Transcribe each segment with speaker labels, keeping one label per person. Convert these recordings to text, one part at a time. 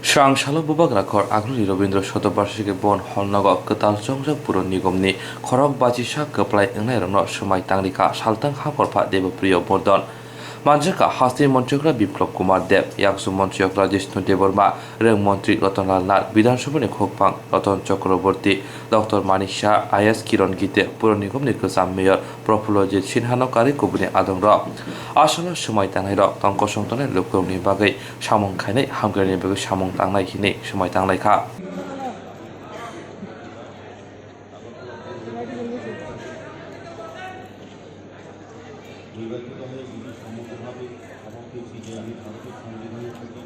Speaker 1: Sangshalo bubak rakor agli Robindra Shotobashiki bon Holnago Katal Jongja Puro Nigomni Korok Bajisha Kaplai Engerno Shumai Tangrika Shaltang Haporpa Deva Priyo Bordon Manjaka Hasti Monchokra Biplop Kumar Dev Yaksu Monchokra Jishnu Deborma Reng Montri Roton Lalnar Bidan Shubani Khokpang Roton Chokroborti Dr. Manisha IS Kiron Gite Puro Nigom Nikusam Mayor Profulojit Shinhanokari Kubuni Adongra Ashala Shumai Tangairo Tongko Shongtone Lukoni Bagai Shamong Kane Hungary Bagai Shamong Tanglai Hine Shumai Tanglai Ka
Speaker 2: নির্বাচিত হয়ে যদি সম্মতভাবে ক্ষমা পেয়েছি যে আমি ভারতের সংবিধানের প্রতি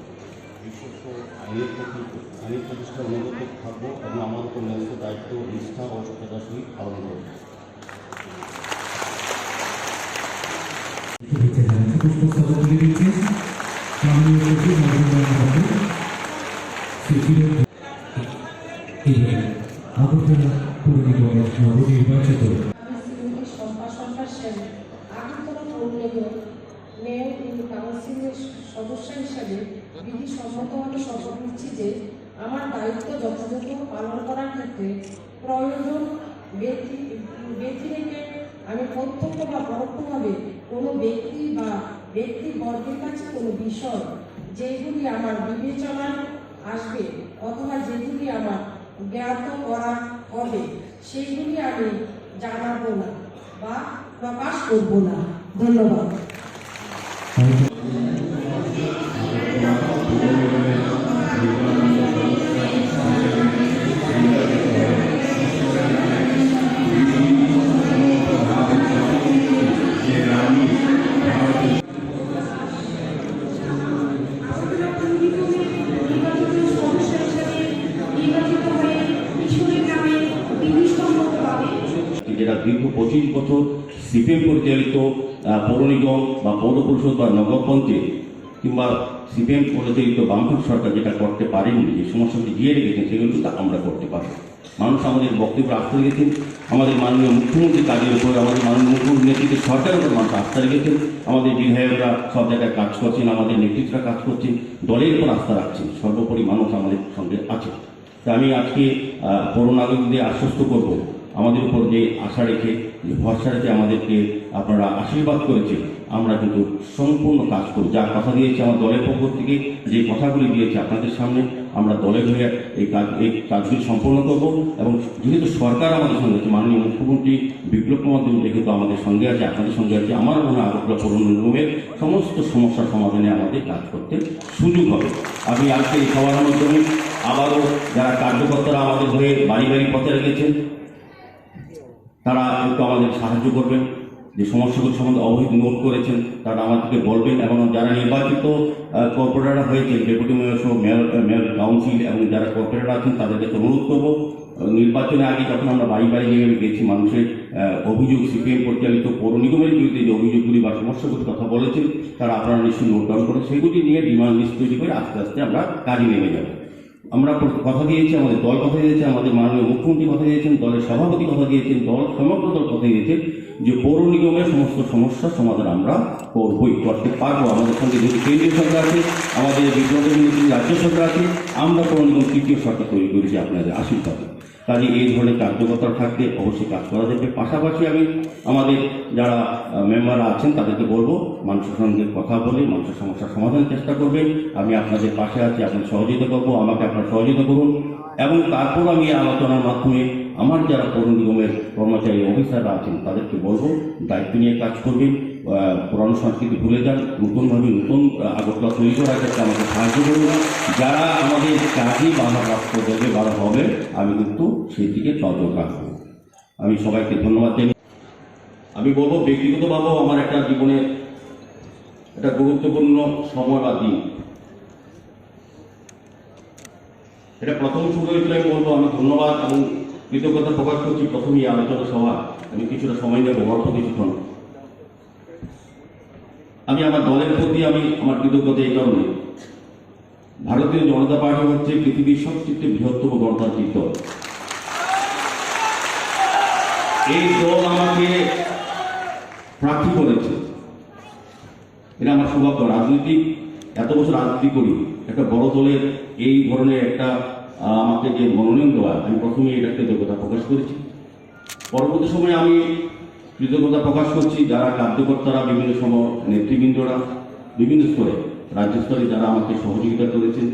Speaker 2: বিশ্বস্ত আইনের প্রতিষ্ঠার অনুগত থাকবো এবং আমার উপর ন্যস্ত দায়িত্ব নিষ্ঠা ও সততার সহিত পালন করব।
Speaker 3: সদস্য হিসাবে বিধি সম্মতভাবে শপথ নিচ্ছি যে আমার দায়িত্ব যথাযথ পালন করার ক্ষেত্রে প্রয়োজন ব্যক্তি রেখে আমি প্রত্যক্ষ বা পরোক্ষভাবে কোনো ব্যক্তি বা ব্যক্তিবর্গের কাছে কোনো বিষয় যেগুলি আমার বিবেচনায় আসবে অথবা যেগুলি আমার জ্ঞাত করা হবে সেইগুলি আমি জানাবো না বা প্রকাশ করব না। ধন্যবাদ।
Speaker 2: যেটা দীর্ঘ 25 বছর সিপিএম পরিচালিত পৌর নিগম বা পৌর পরিষদ বা নগর পঞ্চায়েত কিংবা সিপিএম পরিচালিত বামপন্থী সরকার যেটা করতে পারেনি, যে সমস্যাটি দিয়ে রেখেছেন সেগুলো কিন্তু আমরা করতে পারবো। মানুষ আমাদের বক্তব্য আস্থা রেখেছেন, আমাদের মাননীয় মুখ্যমন্ত্রী কাজের উপর, আমাদের মাননীয় মুখ্যমন্ত্রী নেতৃত্বের সরকারের উপর মানুষ আস্থা রেখেছেন, আমাদের বিধায়করা সব জায়গায় কাজ করছেন, আমাদের নেতৃত্বরা কাজ করছেন, দলের উপর আস্থা রাখছেন, সর্বোপরি মানুষ আমাদের সঙ্গে আছে। তা আমি আজকে পৌর নাগরিকদের আশ্বস্ত করবো, আমাদের উপর যে আশা রেখে যে ভরসা রেখে আমাদেরকে আপনারা আশীর্বাদ করেছেন, আমরা কিন্তু সম্পূর্ণ কাজ করি। যা কথা দিয়েছি আমার দলের পক্ষ থেকে, যে কথাগুলি দিয়েছে আপনাদের সামনে, আমরা দলের হয়ে এই কাজগুলি সম্পন্ন করব। এবং যেহেতু সরকার আমাদের সঙ্গে আছে, মাননীয় মুখ্যমন্ত্রী বিপ্লব কুমার দেব যেহেতু আমাদের সঙ্গে আছে, আপনাদের সঙ্গে আছে, আমার মনে হয় আগরতলা পৌর নিগমের সমস্ত সমস্যার সমাধানে আমাদের কাজ করতে সুযোগ হবে। আমি আজকে এই সভার মাধ্যমে আবারও যারা কার্যকর্তারা আমাদের হয়ে বাড়ি বাড়ি পথে রেখেছেন, তারা একটু আমাদের সাহায্য করবেন, যে সমস্যাগুলো সম্বন্ধে অবহিত নোট করেছেন তারা আমাদেরকে বলবেন। এবং যারা নির্বাচিত কর্পোরেটররা হয়েছে, ডেপুটি মেয়র সহ মেয়র কাউন্সিল এবং যারা কর্পোরেটর আছেন তাদেরকে অনুরোধ করব, নির্বাচনের আগে যখন আমরা বাড়ি বাড়ি নিয়ে গেছি, মানুষের অভিযোগ সিপিএম পরিচালিত পৌর নিগমের বিরুদ্ধে যে অভিযোগগুলি বা সমস্যাগুলির কথা বলেছেন, তারা আপনারা নিশ্চয়ই নোট ডাউন করে সেগুলি নিয়ে ডিমান্ড লিস্ট তৈরি করে আস্তে আস্তে আমরা কাজে নেমে যাব। আমরা কথা দিয়েছি, আমাদের দল কথা দিয়েছে, আমাদের মাননীয় মুখ্যমন্ত্রী কথা দিয়েছেন, দলের সভাপতি কথা দিয়েছেন, সমগ্র দল কথা দিয়েছে যে পৌর নিগমের সমস্ত সমস্যার সমাধান আমরা করবই, করতে পারবো। আমাদের সঙ্গে যদি কেন্দ্রীয় সরকার আছে, আমাদের বিপ্লবের রাজ্য সরকার আছে, আমরা পৌর নিগম তৃতীয় সরকার তৈরি করেছি আপনাদের আশীর্বাদে। কাজে এই ধরনের কার্যকর্তা থাকলে অবশ্যই কাজ করা যাবে। পাশাপাশি আমি আমাদের যারা মেম্বাররা আছেন তাদেরকে বলবো, মানুষের সঙ্গে কথা বলে মানুষের সমস্যার সমাধানের চেষ্টা করবেন। আমি আপনাদের পাশে আছি, আপনাদের সহযোগিতা করবো, আমাকে আপনারা সহযোগিতা করুন। এবং তারপর আমি আলোচনার মাধ্যমে আমার যারা পৌর নিগমের কর্মচারী অফিসাররা আছেন তাদেরকে বলবো দায়িত্ব নিয়ে কাজ করবেন, পুরানো সংস্কৃতি ভুলে যান, নতুনভাবে নতুন আগরতলা তৈরি করার ক্ষেত্রে আমাকে সাহায্য করুন। যারা আমাদের কাজে বাধাপ্রাপ্ত দেবে, বাধা হবে, আমি কিন্তু সেই দিকে নজর রাখবো। আমি সবাইকে ধন্যবাদ জানাই। আমি বলবো ব্যক্তিগতভাবেও আমার একটা জীবনের একটা গুরুত্বপূর্ণ সময় বা দিন, এটা প্রথম শুরু হয়েছিল। আমি বলবো আমি ধন্যবাদ এবং কৃতজ্ঞতা প্রকাশ করছি প্রথমেই আলোচনা সভা আমি কিছুটা সময় নেব, অল্প কিছুক্ষণ। আমি আমার দলের প্রতি আমি আমার কৃতজ্ঞতা এই কারণে, ভারতীয় জনতা পার্টি হচ্ছে পৃথিবীর সবচেয়ে বৃহত্তম গণতান্ত্রিক দল। এই দল আমাকে প্রার্থী করেছে, এটা আমার সৌভাগ্য। রাজনৈতিক এত বছর রাজনীতি করি, একটা বড় দলের এই ধরনের একটা আমাকে যে মনোনয়ন দেওয়া, আমি প্রথমে এটা কৃতজ্ঞতা প্রকাশ করেছি। পরবর্তী সময়ে আমি কৃতজ্ঞতা প্রকাশ করছি যারা কার্যকর্তারা, বিভিন্ন সময় নেতৃবৃন্দরা বিভিন্ন স্তরে, রাজ্য স্তরে যারা আমাকে সহযোগিতা করেছেন,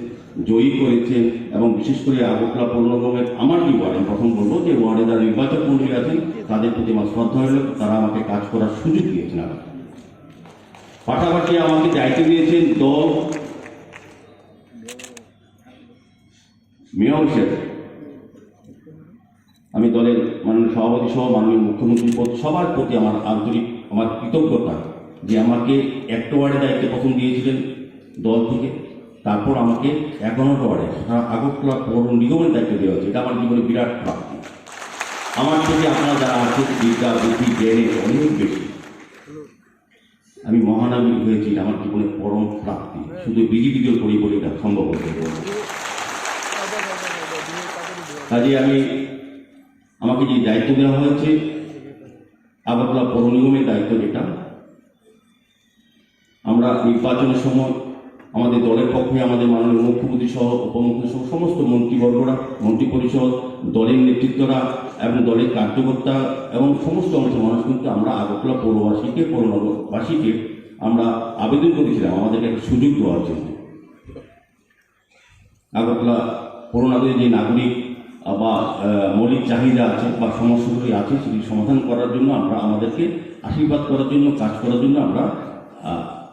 Speaker 2: জয়ী করেছেন, এবং বিশেষ করে আগরতলা পৌর নিগমের আমার যে ওয়ার্ড, আমি প্রথম বলবো যে ওয়ার্ডে যারা নির্বাচক মন্ডলী আছেন তাদের প্রতি আমার শ্রদ্ধা হলো, তারা আমাকে কাজ করার সুযোগ দিয়েছেন। পাশাপাশি আমাকে দায়িত্ব দিয়েছেন দল মেয়র হিসেবে। আমি দলের মাননীয় সভাপতি সহ মাননীয় মুখ্যমন্ত্রীর প্রতি সবার প্রতি আমার আন্তরিক আমার কৃতজ্ঞতা যে আমাকে একটা ওয়ার্ডে দায়িত্ব প্রথম দিয়েছিলেন দল থেকে, তারপর আমাকে 11টা ওয়ার্ডে সারা আগরতলা পৌর নিগমের দায়িত্ব দেওয়া হয়েছে। এটা আমার জীবনে বিরাট প্রাপ্তি। আমার থেকে আপনারা যারা আছেন বিদ্যা বুদ্ধি জ্ঞানে অনেক বেশি, আমি মহানবী হয়েছি, আমার জীবনে পরম প্রাপ্তি। শুধু বিজেপি দল করি বলে এটা সম্ভব হতে পারে। কাজে আমাকে যে দায়িত্ব দেওয়া হয়েছে আগরতলা পৌর নিগমের দায়িত্ব, যেটা আমরা নির্বাচনের সময় আমাদের দলের পক্ষে আমাদের মাননীয় মুখ্যমন্ত্রী সহ উপমুখ্যমন্ত্রী সহ সমস্ত মন্ত্রীবর্গরা, মন্ত্রী পরিষদ, দলের নেতৃত্বরা এবং দলের কার্যকর্তা এবং সমস্ত অংশের মানুষ কিন্তু আমরা আগরতলা পৌরবাসীকে, পৌরনগরবাসীকে আমরা আবেদন করেছিলাম আমাদেরকে একটা সুযোগ দেওয়ার জন্য। আগরতলা পৌরনগরের যে নাগরিক বা মৌলিক চাহিদা আছে বা সমস্যাগুলি আছে সেটি সমাধান করার জন্য আমরা আমাদেরকে আশীর্বাদ করার জন্য, কাজ করার জন্য আমরা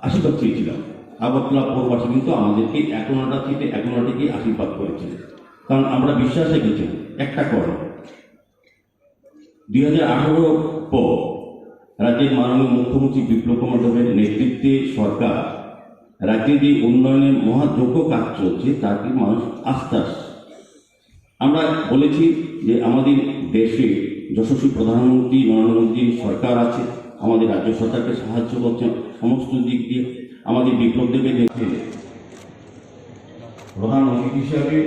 Speaker 2: আশীর্বাদ চেয়েছিলাম। আগরতলা পৌরবাসী কিন্তু আমাদেরকে 11টা থেকে 11টাকে আশীর্বাদ করেছে, কারণ আমরা বিশ্বাস রেখেছি একটা কর 2018 পর রাজ্যের মাননীয় মুখ্যমন্ত্রী বিপ্লব কুমার দেবের নেতৃত্বে সরকার রাজ্যে যে উন্নয়নের মহাযজ্ঞ কাজ চলছে তাকে মানুষ আস্থা। আমরা বলেছি যে আমাদের দেশে যশস্বী প্রধানমন্ত্রী নরেন্দ্র মোদীর সরকার আছে, আমাদের রাজ্য সরকারকে সাহায্য করছেন সমস্ত দিক দিয়ে। আমাদের বিপ্লব দেবের দেখে প্রধান অতিথি হিসাবে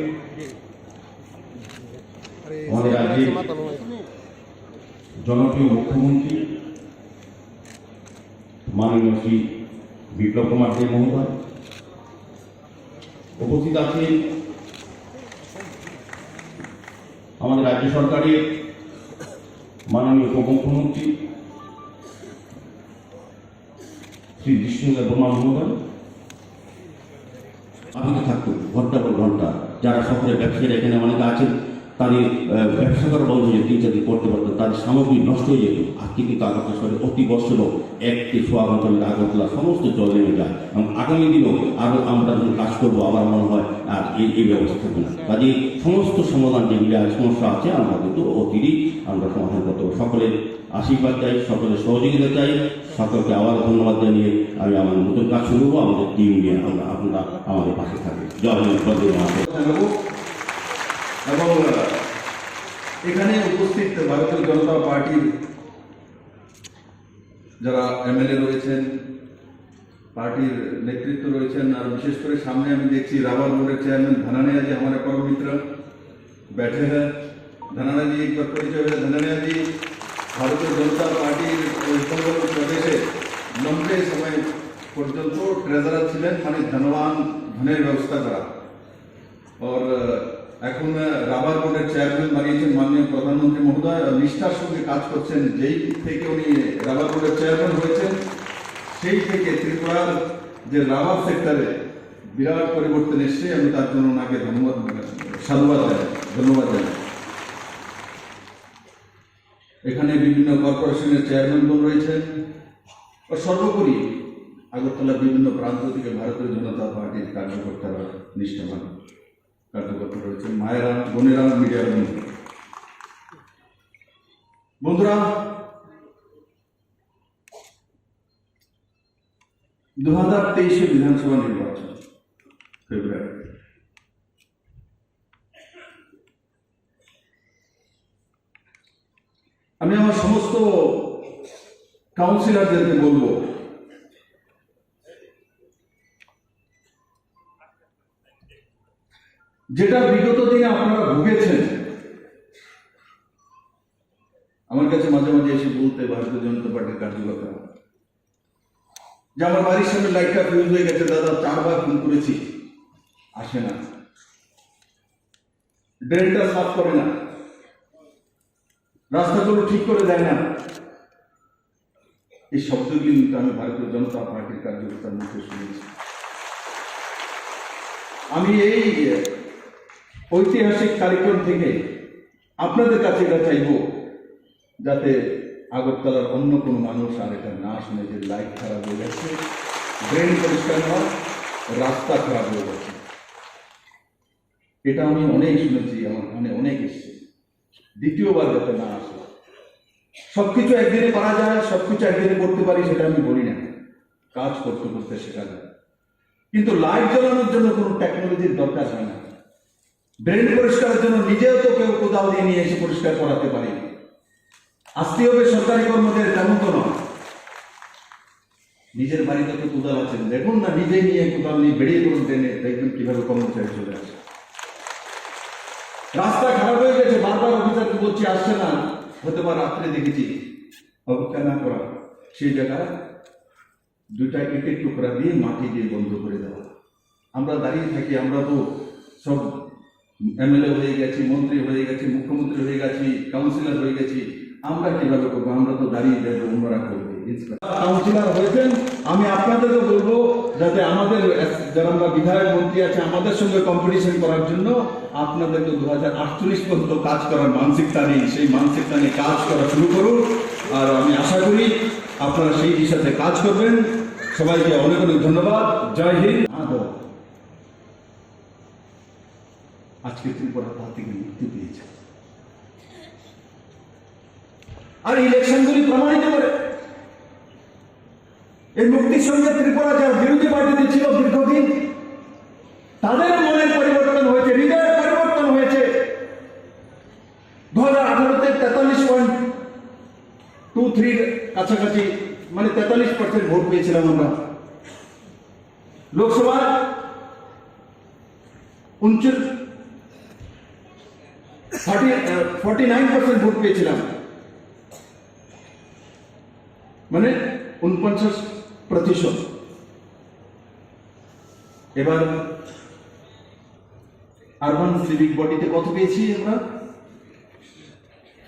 Speaker 2: আমাদের রাজ্যের জনপ্রিয় মুখ্যমন্ত্রী মাননীয় শ্রী বিপ্লব কুমার দেব মহোদয় উপস্থিত আছেন। আমাদের রাজ্য সরকারের মাননীয় উপমুখ্যমন্ত্রী শ্রী বিষ্ণু বর্মা মহোদয় আমাকে থাকতো ঘন্টা পর ঘন্টা। যারা শহরের ব্যবসায়ীরা এখানে অনেকে আছেন, তাদের ব্যবসা করা বন্ধ হয়ে 3-4 দিন করতে পারতো, তাদের সামগ্রী নষ্ট হয়ে যেত। আজকে কিন্তু আগরতলা শহরে অতি বর্ষণ 1 থেকে 1.25 ঘন্টা আগরতলা সমস্ত জল নেমে যায়, এবং আগামী দিনেও আরও আমরা যখন কাজ করবো আমার মনে হয় আর এই ব্যবস্থা থাকবে না। কাজে সমস্ত সমাধান যেগুলি সমস্যা আছে আমরা কিন্তু অতিরই আমরা সমাধান করতে পারবো। সকলের আশীর্বাদ চাই, সকলের সহযোগিতা চাই। সকলকে আবার ধন্যবাদ জানিয়ে আমি আমার নতুন কাজ শুরু করবো। আমাদের টিম নিয়ে আপনারা আমাদের পাশে থাকবেন। জয় হিন্দ।
Speaker 4: এবং এখানে উপস্থিত ভারতীয় জনতা পার্টির যারা এমএলএ রয়েছেন, পার্টির নেতৃত্ব রয়েছেন, আর বিশেষ করে সামনে আমি দেখছি रावल बोर्ड चेयरमैन धनानिया जी हमारे परम मित्र बैठे हैं। धनानिया जी एक बार परिचय है। धनानिया जी भारतीय जनता पार्टीर वेस्ट बेंगल प्रदेशे लम्बे समय पर्यন্ত ट्रेजारार ছিলেন, মানে ধনের ব্যবস্থা করা। और এখন রাবার বোর্ডের চেয়ারম্যান বানিয়েছেন মাননীয় প্রধানমন্ত্রী মহোদয়, নিষ্ঠার সঙ্গে কাজ করছেন। যেই থেকে উনি রাবার বোর্ডের চেয়ারম্যান হয়েছেন সেই থেকে ত্রিপুরার যে রাবার সেক্টরে বিরাট পরিবর্তন এসছে। আমি তার জন্য ওনাকে ধন্যবাদ জানাই। এখানে বিভিন্ন কর্পোরেশনের চেয়ারম্যানগণ রয়েছেন, সর্বোপরি আগরতলার বিভিন্ন প্রান্ত থেকে ভারতীয় জনতা পার্টির কার্যকর্তারা, নিষ্ঠাবান কার্যকর্তা রয়েছেন, মায়েরা, বোনেরা, মিডিয়ার বন্ধুরা। 2023 বিধানসভা নির্বাচন ফেব্রুয়ারি। আমি আমার সমস্ত কাউন্সিলরদেরকে বলবো, যেটা বিগত দিনে আপনারা ভুগেছেন, আমার কাছে মাঝে মাঝে এসে বলতে ভারতীয় জনতা পার্টির কার্যকর্তারা যে আমার বাড়ির সামনে লাইটটা ফিউজ হয়ে গেছে, দাদা 4 বার ফোন করেছি, আসে না। ড্রেনটা সাফ করে না, রাস্তাগুলো ঠিক করে দেয় না। এই শব্দগুলি কিন্তু আমি ভারতীয় জনতা পার্টির কার্যকর্তার মুখে শুনেছি। আমি এই ঐতিহাসিক কার্যক্রম থেকে আপনাদের কাছে এটা চাইব, যাতে আগরতলার অন্য কোনো মানুষ আর এটা না শুনে যে লাইট খারাপ হয়ে গেছে, ড্রেন পরিষ্কার নয়, রাস্তা খারাপ হয়ে গেছে। এটা আমি অনেক শুনেছি, আমার কানে অনেক এসছে। দ্বিতীয়বার যাতে না আসে। সবকিছু একদিনে করা যায়, সবকিছু একদিনে করতে পারি সেটা আমি বলি না, কাজ করতে করতে শেখা যায়। কিন্তু লাইট জ্বালানোর জন্য কোনো টেকনোলজির দরকার হয় না। ড্রেন পরিষ্কারের জন্য নিজেও তো কেউ কোদাল দিয়ে নিয়ে এসে পরিষ্কার করাতে পারি। আসতে হবে সরকারি কর্মচারী, তেমন তো নয়। নিজের বাড়িতে তো কোদাল আছেন, দেখুন না, নিজে নিয়ে কোদাল নিয়ে বেরিয়ে করুন ট্রেনে, দেখবেন কিভাবে কর্মচারী চলে আসে। রাস্তা খারাপ হয়ে গেছে, বারবার অফিসারকে বলছি আসছে না, হতে পারে রাত্রে দেখেছি, অপেক্ষা না করা, সেই জায়গায় 2টা ইটের টুকরা দিয়ে মাটি দিয়ে বন্ধ করে দেওয়া। আমরা দাঁড়িয়ে থাকি, আমরা তো সব এমএলএ হয়ে গেছি, মন্ত্রী হয়ে গেছি, মুখ্যমন্ত্রী হয়ে গেছি, কাউন্সিলর হয়ে গেছি, আমরা কিভাবে করবো? আমরা তো দাঁড়িয়ে দেখবো, অন্যরা করবে। কাউন্সিলর হয়েছেন, আমি আপনাদেরকে বলবো যাতে আমাদের যারা আমরা বিধায়ক মন্ত্রী আছে আমাদের সঙ্গে কম্পিটিশন করার জন্য আপনাদেরকে 2048 পর্যন্ত কাজ করার মানসিকতা নেই। সেই মানসিকতা নিয়ে কাজ করা শুরু করুন, আর আমি আশা করি আপনারা সেই দিশাতে কাজ করবেন। সবাইকে অনেক অনেক ধন্যবাদ। জয় হিন্দ। আজকে ত্রিপুরা তা থেকে মুক্তি পেয়েছে, আর ইলেকশনগুলি প্রমাণিত করে এই মুক্তির সঙ্গে ত্রিপুরা যারা বিরোধী পার্টিতে ছিল দীর্ঘদিন, তাদের মনের পরিবর্তন হয়েছে, হৃদয়ের পরিবর্তন হয়েছে। 2018-তে 43.23 কাছাকাছি, মানে 43% ভোট পেয়েছিলাম আমরা। লোকসভা 49% ভোট পেয়েছিলাম, মানে 49%। এবার আরবান সিভিক বডিতে কত পেয়েছি আমরা?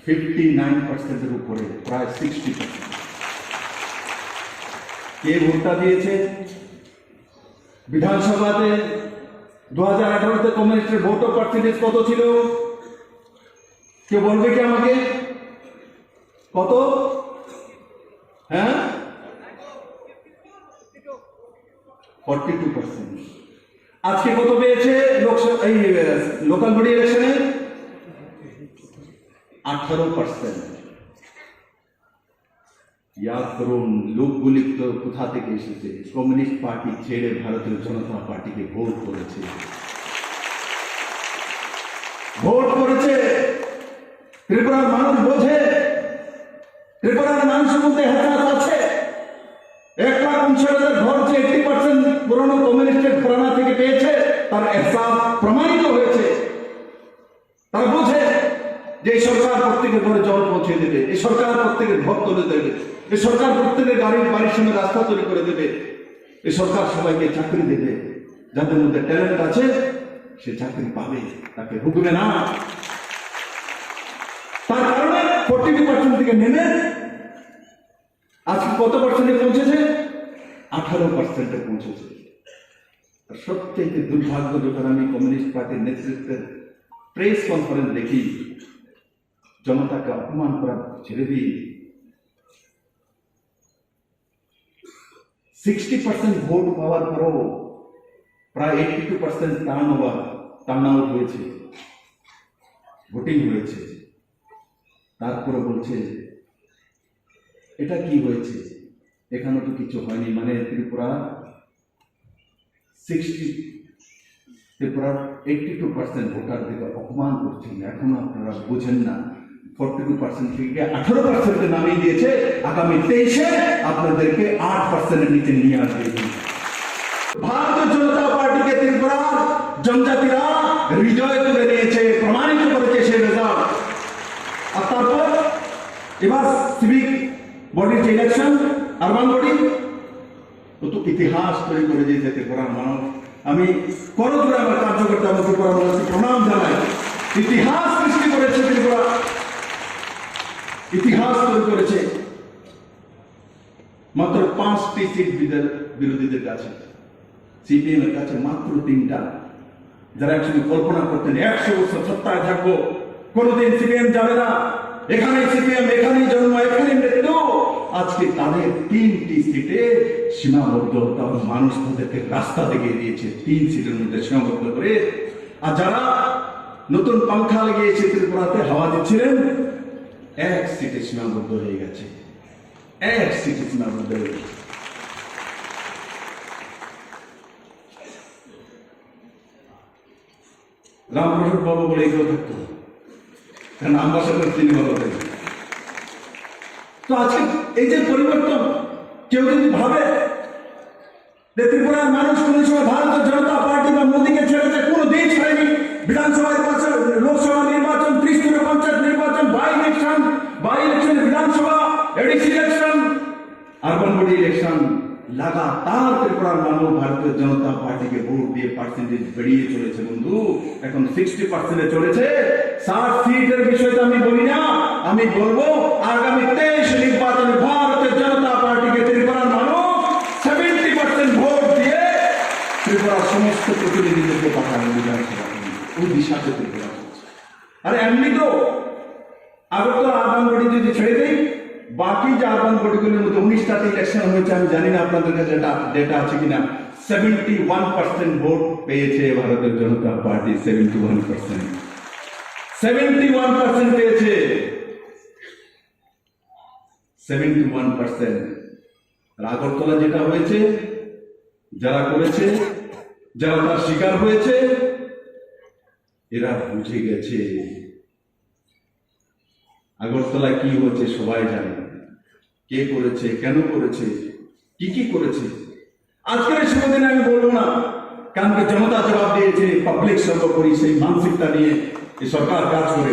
Speaker 4: 59%-এর উপরে, প্রায় 60%। কে ভোটটা দিয়েছে? বিধানসভাতে 2018-তে কমিউনিস্টের ভোট পার্সেন্টেজ কত ছিল? কেউ বলবে কি আমাকে? কত? হ্যাঁ, 42%। আজকে কত পেয়েছে লোকসভা, এই লোকাল বডি ইলেকশনে? 18%। ইয়াদ করুন, লোকগুলি তো কোথা থেকে এসেছে? কমিউনিস্ট পার্টি ছেড়ে ভারতীয় জনতা পার্টিকে ভোট করেছে, ভোট করেছে। ত্রিপুরার মানুষ বোঝে, ত্রিপুরার মানুষের মধ্যে হেতাত আছে। 1,59,000 ঘর যে 80% পুরনো কমিউনিস্টের ঘরানা থেকে পেয়েছে, তার এহসাস প্রমাণিত হয়েছে। তারা বোঝে যে এই সরকার প্রত্যেকের ঘরে জল পৌঁছে দেবে, এই সরকার প্রত্যেকের ঘর তুলে দেবে, এই সরকার প্রত্যেকের বাড়ির সঙ্গে রাস্তা তৈরি করে দেবে, এই সরকার সবাইকে চাকরি দেবে। যাদের মধ্যে ট্যালেন্ট আছে সে চাকরি পাবে, তাকে হুকবে না। তার কারণে 42% থেকে নেমে আজকে কত পার্সেন্টে পৌঁছেছে? 18%-এ পৌঁছেছে। সবথেকে দুর্ভাগ্য, যখন আমি কমিউনিস্ট পার্টির নেতৃত্বের প্রেস কনফারেন্স দেখি, জনতাকে অপমান করা ছেড়ে দিই, 60% ভোট পাওয়ার পরও প্রায় 82% টার্ন আউট হয়েছে, ভোটিং হয়েছে। তারপরে বলছে এটা কি হয়েছে? এখানে তো কিছু হয়নি। মানে ত্রিপুরার 82% ভোটারদেরকে অপমান করছেন। এখনো আপনারা বোঝেন না, 42% থেকে 18%-এ নামিয়ে দিয়েছে। আগামী 23-এ আপনাদেরকে 8%-এর নিচে নিয়ে আসবে। ভারতীয় জনতা পার্টিকে ত্রিপুরার জনজাতিরা হৃদয় তুলে নিয়েছে, প্রমাণিত করেছে সেই রেজাল্ট। আর তারপর এবার সিভিক বডির যে ইলেকশন, আরবান বডি, তো ইতিহাস তৈরি করে দিয়েছে ত্রিপুরার মানুষ। আমি করজোড়ে আমার কার্যকর্তা এবং ত্রিপুরা মানুষকে প্রণাম জানাই। ইতিহাস সৃষ্টি করেছে ত্রিপুরা, ইতিহাস তৈরি করেছে। মাত্র 5টি সিট বিরোধীদের কাছে, সিপিএম এর কাছে মাত্র 3টা। যারা একসঙ্গে কল্পনা করতেন 100 বছর সত্তায় থাকবো, কোনোদিন সিপিএম যাবে না, এখানেই সিপিএম, এখানেই জন্ম, এখানেই মৃত্যু, আজকে তাদের 3টি সিটে সীমাবদ্ধ হতে হবে। মানুষ তাদেরকে রাস্তা দেখিয়ে দিয়েছে 3 সিটের মধ্যে সীমাবদ্ধ করে। আর যারা নতুন পাংখা লাগিয়েছে ত্রিপুরাতে হাওয়া দিচ্ছিলেন, 1 সিটে সীমাবদ্ধ হয়ে গেছে, 1 সিটে সীমাবদ্ধ হয়ে গেছে। রামপ্রসাদ বাবু বলে এগুলো থাকতো, কারণ আম্বাসাডার তিনি ভালো থাকবেন। তো আজকে এই যে পরিবর্তন, কেউ যদি ভাবে যে ত্রিপুরার মানুষ কোন সময় ভারতীয় জনতা পার্টি বা মোদীকে ছেড়েছে, কোনো দিন ছাড়েনি। বিধানসভা নির্বাচন, লোকসভা নির্বাচন, 30 পঞ্চায়েত নির্বাচন, বাই ইলেকশন, বিধানসভা, ADC election, urban body election, লাগাতার ত্রিপুরার মানুষ ভারতীয় জনতা পার্টিকে ভোট দিয়ে পার্সেন্টেজ বেরিয়ে চলেছে বন্ধু। এখন 60% চলেছে। 60 সিটের বিষয়টা আমি বলি না, আমি বলবো আগামী 23 নির্বাচনে ভারতীয় জনতা পার্টিকে ত্রিপুরার মানুষ 70% ভোট দিয়ে ত্রিপুরার সমস্ত প্রতিনিধিদেরকে পাঠানো বিধানসভা, ওই দিশাতে ত্রিপুরা চলছে। আর এমনি তো আগরতলা আরবান বডি যদি ছেড়ে দেই, বাকি যে আরবান বডিগুলোর মধ্যে 19টাতে ইলেকশন হয়েছে, আমি জানি না আপনাদের কাছে ডেটা আছে কিনা, 71% ভোট পেয়েছে ভারতীয় জনতা পার্টি। 71% পেয়েছে, 71%। আর আগরতলা যেটা হয়েছে, যারা করেছে, যারা তার শিকার হয়েছে, এরা বুঝে গেছে আগরতলা কি হয়েছে। সবাই জানে কে করেছে, কেন করেছে, কি কি করেছে। আজকের শুভদিনে আমি বলবো না, কারণ জনতা জবাব দিয়েছে। পাবলিক সর্বোপরি সেই মানসিকতা নিয়ে এই সরকার কাজ করে।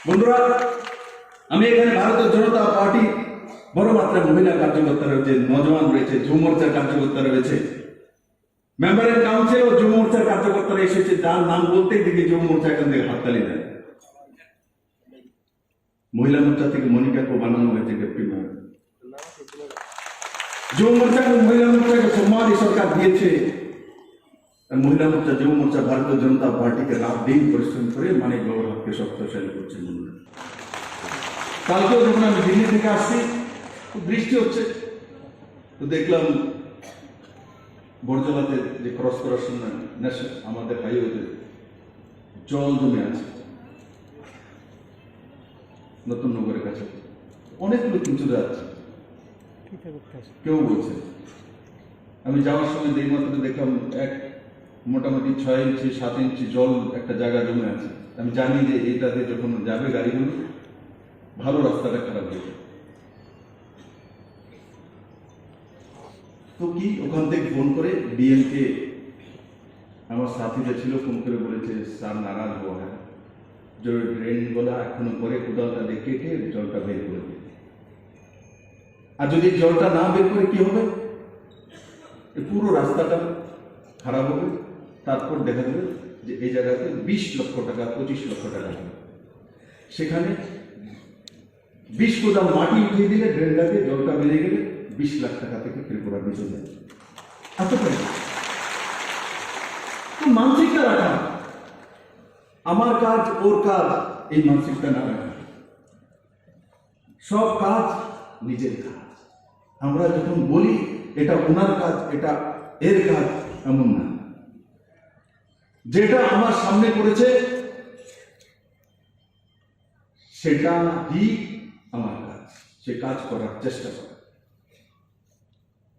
Speaker 4: বন্ধুরা, আমি এখানে ভারতীয় জনতা পার্টি বড় মাত্রায় মহিলা কার্যকর্তা রয়েছে, নজওয়ান রয়েছে, যুব মোর্চার কার্যকর্তা রয়েছে, মেম্বার এন্ড কাউন্সিল ও যুব মোর্চার কার্যকর্তারা এসেছে। যার নাম বলতেই দেখি যুব মোর্চা এখান থেকে হাততালি দেয়। মহিলা মোর্চা থেকে মনিকাকে বানানো হয়েছে ডেপুটি মেয়র। যুব মোর্চা এবং মহিলা মোর্চাকে সম্মান এই সরকার দিয়েছে। মহিলা মোর্চা, যুব মোর্চা ভারতীয় জনতা পার্টিকে রাত দিন পরিশ্রম করে মানিক বাবুর হাতকে শক্তিশালী করছে। কালকেও যখন আমি দিল্লি থেকে আসছি, বৃষ্টি হচ্ছে, তো দেখলাম বড়জলাতে যে ক্রস করার সময় আমাদের হাইওয়েতে জল জমে আছে। নতুন নগরের কাছে অনেকগুলো কিছু যাচ্ছে, কেউ বলছে। আমি যাওয়ার সময় দেই মাত্র দেখলাম মোটামুটি 6 ইঞ্চি 7 ইঞ্চি জল একটা জায়গা জমে আছে। আমি জানি যে এটাতে যখন যাবে গাড়িগুলো, ভালো রাস্তাটা খারাপ হয়ে যাবে। তো কি ওখান থেকে ফোন করে ডিএমকে আমার সাথীরা ছিল, ফোন করে বলেছে স্যার নারাজ হওয়া হয়, যে ড্রেন গুলা এখনো করে কোদালটা দেখে জলটা বের করে দেবে। আর যদি জলটা না বের করে কি হবে, পুরো রাস্তাটা খারাপ হবে। তারপর দেখা যাবে যে এই জায়গাতে 20 লক্ষ টাকা 25 লক্ষ টাকা হবে। সেখানে 20 কোদাল মাটি উঠিয়ে দিলে ড্রেনটাকে জলটা বেরিয়ে গেলে 20 লাখ টাকা থেকে ত্রিপুরা বেঁচে যাবে। এত টাকা তো মানসিকতা রাখা, আমার কাজ ওর কাজ, এই মানসিকতা না রাখা। সব কাজ নিজের কাজ। আমরা যখন বলি এটা ওনার কাজ, এটা এর কাজ, এমন না। যেটা আমার সামনে করেছে সেটাই আমার কাজ, সে কাজ করার চেষ্টা করা,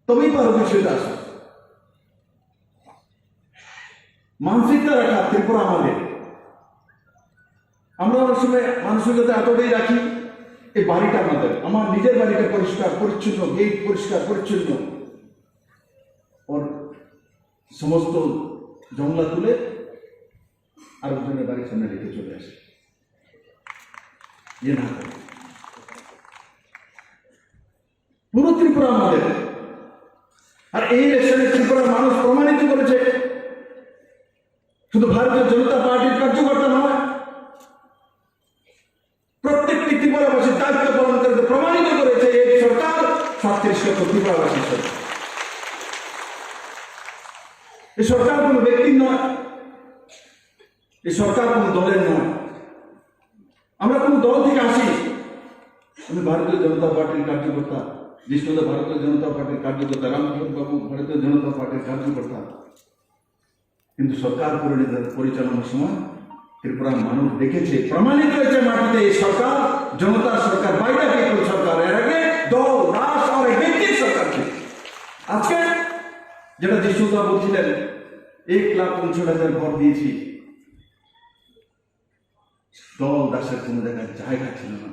Speaker 4: তবেই পারবে সেটা আসে। মানসিকতা রাখা ত্রিপুরা আমাদের। আমরা অনেক সময় মানসিকতা এতটাই রাখি, এই বাড়িটা আমাদের, আমার নিজের বাড়িটা পরিষ্কার পরিচ্ছন্ন, গেট পরিষ্কার পরিচ্ছন্ন, ওর সমস্ত জংলা তুলে আরেকজনের বাড়ির সামনে রেখে চলে আসে। ইয়ে না করে, পুরো ত্রিপুরা আমাদের। এই ইলেকশনে ত্রিপুরার মানুষ প্রমাণিত করেছে শুধু ভারতীয় জনতা পার্টির কার্যকর্তা নয়, প্রত্যেকটি ত্রিপুরাবাসীর দায়িত্ব পালন করতে প্রমাণিত করেছে এই সরকার 37 লক্ষ ত্রিপুরাবাসীর সরকার। এই সরকার কোনো ব্যক্তির নয়, এই সরকার কোনো দলের নয়। আমরা কোনো দল থেকে আসি, আমি ভারতীয় জনতা পার্টির কার্যকর্তা, জিষ্ণুদা ভারতীয় জনতা পার্টির কার্যকর্তা, রামপ্রসাদ বাবু ভারতীয় জনতা পার্টির কার্যকর্তা। কিন্তু সরকার পরিচালনার সময় ত্রিপুরার মানুষ দেখেছে, প্রমাণিত হয়েছে মাটিতে এই সরকার জনতার সরকার, বাইরে পিপল সরকার। এর আগে দল রাষ্ট্র আর ব্যক্তির সরকার ছিল। আজকে যেটা জিষ্ণুদা বলছিলেন 1,59,000 ঘর দিয়েছি, দল দাসের কোনো জায়গায় জায়গা ছিল না।